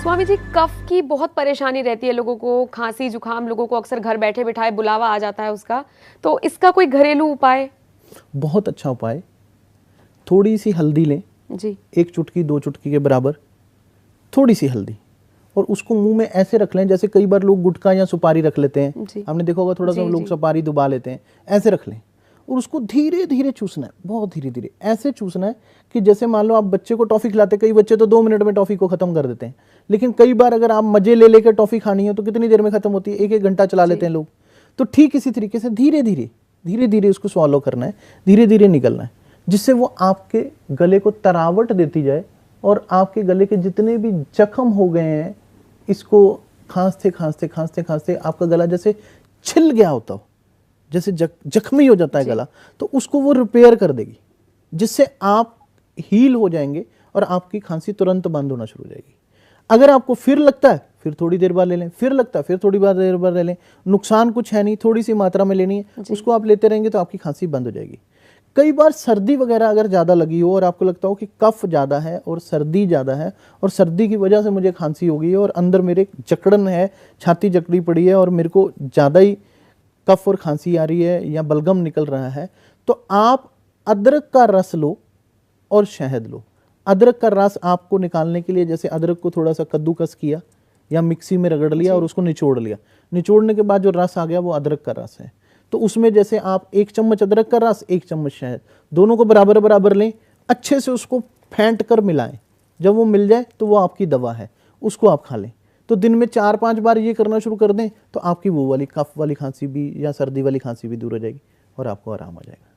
स्वामी जी, कफ की बहुत परेशानी रहती है लोगों को, खांसी जुकाम लोगों को अक्सर घर बैठे बिठाए बुलावा आ जाता है उसका, तो इसका कोई घरेलू उपाय? बहुत अच्छा उपाय। थोड़ी सी हल्दी लें जी। 1 चुटकी 2 चुटकी के बराबर, थोड़ी सी हल्दी, और उसको मुंह में ऐसे रख लें जैसे कई बार लोग गुटखा या सुपारी रख लेते हैं। हमने देखा होगा, थोड़ा सा लोग सुपारी दबा लेते हैं, ऐसे रख लें और उसको धीरे धीरे चूसना है, बहुत धीरे धीरे ऐसे चूसना है कि जैसे मान लो आप बच्चे को टॉफी खिलाते हैं, कई बच्चे तो 2 मिनट में टॉफी को खत्म कर देते हैं, लेकिन कई बार अगर आप मजे ले लेकर टॉफी खानी है तो कितनी देर में खत्म होती है, 1-1 घंटा चला लेते हैं लोग। तो ठीक इसी तरीके से धीरे धीरे उसको स्वॉलो करना है, धीरे धीरे निकलना है, जिससे वो आपके गले को तरावट देती जाए और आपके गले के जितने भी जख्म हो गए हैं, इसको खांसते खांसते खांसते खांसते आपका गला जैसे छिल गया होता हो, जैसे जख्मी हो जाता है गला, तो उसको वो रिपेयर कर देगी, जिससे आप हील हो जाएंगे और आपकी खांसी तुरंत बंद होना शुरू हो जाएगी। अगर आपको फिर लगता है, फिर थोड़ी देर बाद ले लें, फिर लगता है, फिर थोड़ी देर बाद ले लें, नुकसान कुछ है नहीं, थोड़ी सी मात्रा में लेनी है, उसको आप लेते रहेंगे तो आपकी खांसी बंद हो जाएगी। कई बार सर्दी वगैरह अगर ज़्यादा लगी हो और आपको लगता हो कि कफ ज़्यादा है और सर्दी ज़्यादा है और सर्दी की वजह से मुझे खांसी हो गई है और अंदर मेरे जकड़न है, छाती जकड़ी पड़ी है और मेरे को ज़्यादा ही कफ और खांसी आ रही है या बलगम निकल रहा है, तो आप अदरक का रस लो और शहद लो। अदरक का रस आपको निकालने के लिए, जैसे अदरक को थोड़ा सा कद्दूकस किया या मिक्सी में रगड़ लिया और उसको निचोड़ लिया, निचोड़ने के बाद जो रस आ गया वो अदरक का रस है। तो उसमें जैसे आप 1 चम्मच अदरक का रस, 1 चम्मच शहद, दोनों को बराबर बराबर लें, अच्छे से उसको फेंट कर मिलाएं। जब वो मिल जाए तो वो आपकी दवा है, उसको आप खा लें। तो दिन में 4-5 बार ये करना शुरू कर दें तो आपकी वो वाली कफ वाली खांसी भी या सर्दी वाली खांसी भी दूर हो जाएगी और आपको आराम आ जाएगा।